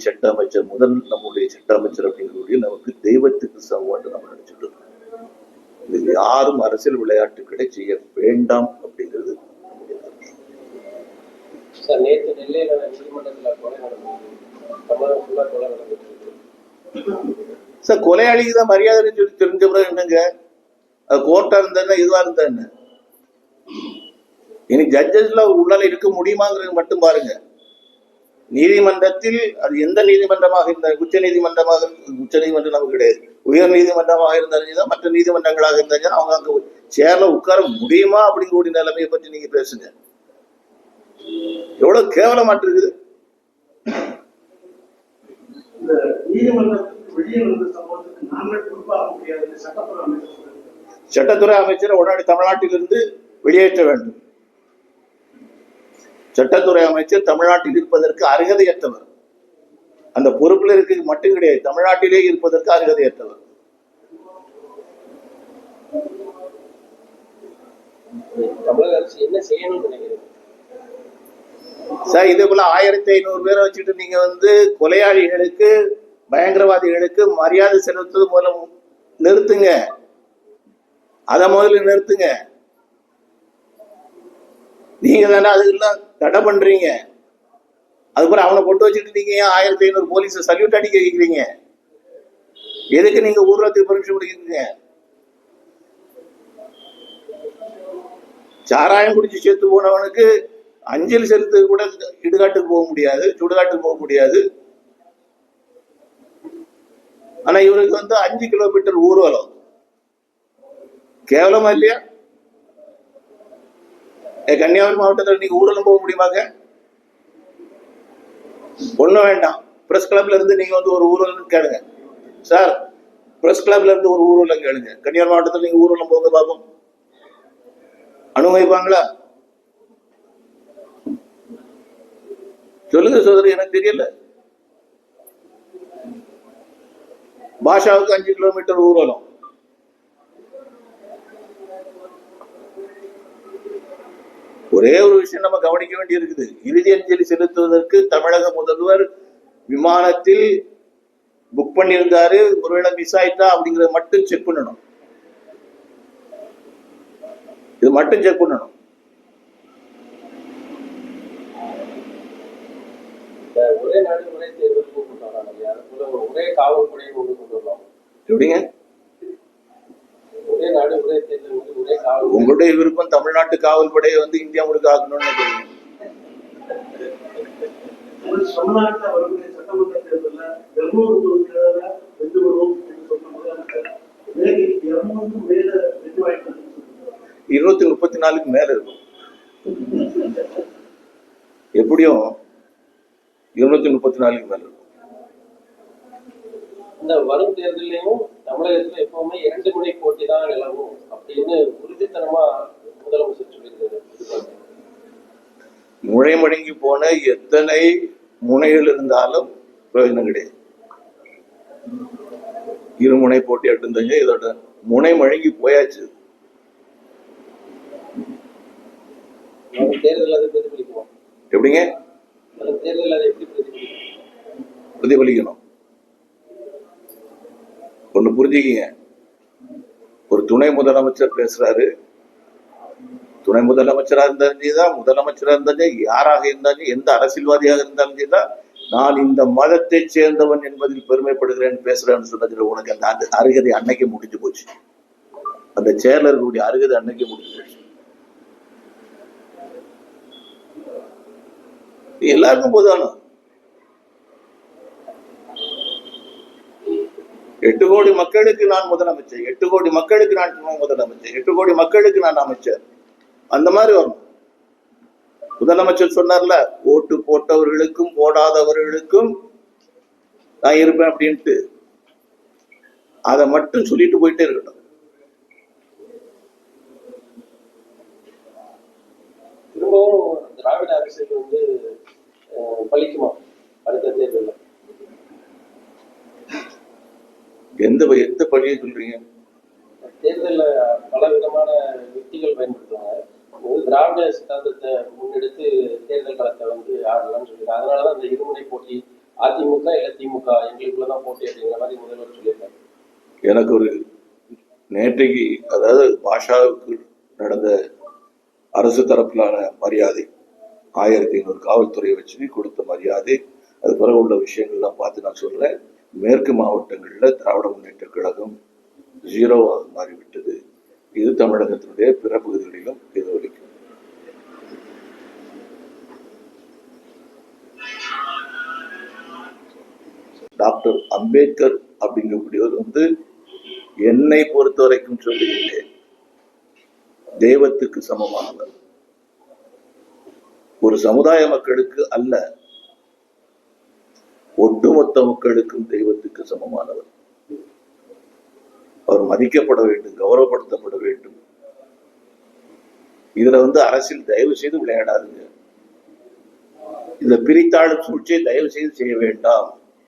சட்ட அமைச்சர், முதல் நம்முடைய சட்ட அமைச்சர் அப்படிங்கிறவரையும் நமக்கு தெய்வத்துக்கு சமமாட்டு நம்ம நினைச்சிட்டு இருக்கோம். இது யாரும் அரசியல் விளையாட்டுகளை செய்ய வேண்டாம் அப்படிங்கிறது. நேற்று நெல்லையில நீதிமன்றத்தில் கொலை நடந்தது, தமிழகம் ஃபுல்லா கொலை நடந்துட்டு சார். கொலையாளிக்கு தான் மரியாதை சொல்லி தெரிஞ்ச பிறகு என்னங்க, அது கோர்ட்டா இருந்தா இதுவா இருந்தா என்ன? இனி ஜட்ஜஸ்ல உள்ளால இருக்க முடியுமாங்கிறது மட்டும் பாருங்க. நீதிமன்றத்தில் அது எந்த நீதிமன்றமாக இருந்தாலும், உச்ச நீதிமன்றம் நமக்கு கிடையாது, உயர் நீதிமன்றமாக இருந்தாலும் தான், மற்ற நீதிமன்றங்களாக இருந்தாலும் அவங்க அங்க சேர்ல உட்கார முடியுமா அப்படிங்கிற நிலைமையை பற்றி நீங்க பேசுங்க. எவ்வளவு கேவலமாட்டு இருக்குது. சட்டத்துறை அமைச்சர் உடனடி தமிழ்நாட்டிலிருந்து வெளியேற்ற வேண்டும். சட்டத்துறை அமைச்சர் தமிழ்நாட்டில் இருப்பதற்கு அருகதையற்றவர். அந்த பொறுப்பில் இருக்க மட்டும் கிடையாது, தமிழ்நாட்டிலே இருப்பதற்கு அருகதையற்றவர். தமிழக அரசு என்ன செய்யணும்னு நினைக்கிறேன் சார்? இதே போல 1500 பேரை வச்சுட்டு நீங்க கொலையாளிகளுக்கு, பயங்கரவாதிகளுக்கு மரியாதை செலுத்துவது மூலம் நிறுத்துங்க. அதை முதல்ல நிறுத்துங்க. நீங்க தானே அதுக்கெல்லாம் தடை பண்றீங்க. அதுக்கப்புறம் அவனை கொண்டு வச்சுட்டு நீங்க ஏன் 1500 போலீஸ் சல்யூட் அடிக்க வைக்கிறீங்க? எதுக்கு நீங்க ஊர்வலத்துக்கு பர்மிஷன் கொடுக்குறீங்க? சாராயம் குடிச்சு செத்து போனவனுக்கு அஞ்சலி செலுத்து கூட இடுகாட்டுக்கு போக முடியாது, சுடுகாட்டுக்கு போக முடியாது. ஆனா இவருக்கு 5 கிலோமீட்டர் ஊர்வலம். கேவலமா இல்லையா? கன்னியாகுமரி மாவட்டத்தில் நீங்க ஊர்வலம் போக முடியுமாங்க? ஒண்ணும் வேண்டாம், பிரஸ் கிளப்ல இருந்து நீங்க ஒரு ஊர்வலம் கேளுங்க சார். பிரஸ் கிளப்ல இருந்து ஒரு ஊர்வலம் கேளுங்க. கன்னியாகுமரி மாவட்டத்தில் நீங்க ஊர்வலம் போங்க பாப்போம், அனுமதிப்பாங்களா? சொல்லுங்க சோதரி, எனக்கு தெரியல. பாஷாவுக்கு 5 கிலோமீட்டர் ஊர்வலம். ஒரே ஒரு விஷயம் நம்ம கவனிக்க வேண்டி இருக்குது. இறுதி அஞ்சலி செலுத்துவதற்கு தமிழக முதல்வர் விமானத்தில் புக் பண்ணியிருந்தாரு. ஒருவேளை மிஸ் ஆயிட்டா அப்படிங்கறத மட்டும் செக் பண்ணணும். இது மட்டும் செக் பண்ணணும். ஒரே நாடு ஒரே தேர்தல் ஒரே காவல்படையை கொண்டு வரலாம். எப்படிங்க? ஒரே நாடு ஒரே தேர்தல், ஒரே காவல். உங்களுடைய விருப்பம் தமிழ்நாட்டு காவல்படையை இந்தியா முழுக்க ஆகணும்னு நினைக்கிறீங்க. தமிழ்நாட்டில் வரக்கூடிய சட்டமன்ற தேர்தலில் 200 தொகுதிகளில் வெற்றி பெறுவோம் என்று சொன்னபோது 234க்கு மேல இருக்கும். எப்படியும் 234க்கு மேல இருக்கும். இந்த வரும் தேர்தலையும் தமிழகத்துல எப்பவுமே 2 முனை போட்டி தான் நிலவும் அப்படின்னு உறுதித்தனமா முதலமைச்சர் சொல்லியிருக்காரு. முழங்கி போன எத்தனை முனைகள் இருந்தாலும் பிரயோஜனம் கிடையாது. இருமுனை போட்டி இருந்தாங்க, இதோட முனை மழங்கி போயாச்சு. தேர்தல் அதை பிரதிபலிக்குமா? எப்படிங்க? தேர்தல் அதை எப்படி பிரதிபலிக்கணும்? ஒண்ணு புரிஞ்சுக்கிங்க, ஒரு துணை முதலமைச்சர் பேசுறாரு. துணை முதலமைச்சரா இருந்தாலும் முதலமைச்சரா இருந்தாலும் யாராக இருந்தாலும் எந்த அரசியல்வாதியாக இருந்தாலும் சரிதான், நான் இந்த மதத்தை சேர்ந்தவன் என்பதில் பெருமைப்படுகிறேன் பேசுறேன்னு சொன்னதுல உனக்கு அந்த அருகதை அன்னைக்கு முடிஞ்சு போச்சு. அந்த சேர்ல இருக்கக்கூடிய அருகதை அன்னைக்கு முடிஞ்சு போச்சு. எல்லாருக்கும் பொதுவான 8 கோடி மக்களுக்கு நான் முதலமைச்சர், 8 கோடி மக்களுக்கு நான் துணை முதலமைச்சர், 8 கோடி மக்களுக்கு நான் அமைச்சர், அந்த மாதிரி வரும். முதலமைச்சர் சொன்னார்ல, ஓட்டு போட்டவர்களுக்கும் போடாதவர்களுக்கும் நான் இருப்பேன் அப்படின்ட்டு, அதை மட்டும் சொல்லிட்டு போயிட்டே இருக்கட்டும். திரும்பவும் திராவிட அரசியல் பலிக்குமா அடுத்த தேர்தல்? எந்த பள்ளியை சொல்றீங்க? தேர்தலில் பல விதமான யுக்திகள் பயன்படுத்துவாங்க. திராவிட சித்தாந்தத்தை முன்னெடுத்து தேர்தல் களத்தை ஆடலாம்னு சொல்லிடுறாங்க. அதனாலதான் அந்த இருமுனை போட்டி அதிமுக இல்ல திமுக எங்களுக்குள்ளதான் போட்டி அப்படிங்கிற மாதிரி முதல்வர் சொல்லியிருக்காரு. எனக்கு ஒரு நேற்றைக்கு, அதாவது பாஷாவுக்கு நடந்த அரசு தரப்பிலான மரியாதை, 1500 காவல்துறையை வச்சு கொடுத்த மரியாதை, அது பிறகு உள்ள விஷயங்கள்லாம் பார்த்து நான் சொல்றேன். மேற்கு மாவட்டங்களில் திராவிட முன்னேற்ற கழகம் 0வாக மாறிவிட்டது. இது தமிழகத்தினுடைய பிற பகுதிகளிலும் எதிரொலிக்கும். டாக்டர் அம்பேத்கர் அப்படிங்கக்கூடியவர் என்னை பொறுத்த வரைக்கும் சொல்லுகிறேன், தெய்வத்துக்கு சமமானவர். ஒரு சமுதாய மக்களுக்கு அல்ல, ஒட்டுமொத்த மக்களுக்கும் தெய்வத்துக்கு சமமானவர். அவர் மதிக்கப்பட வேண்டும், கௌரவப்படுத்தப்பட வேண்டும். இதுல அரசியல் தயவு செய்து விளையாடாதுங்க. இந்த பிரித்தாளும் சூழ்ச்சியை தயவு செய்து செய்ய வேண்டாம்.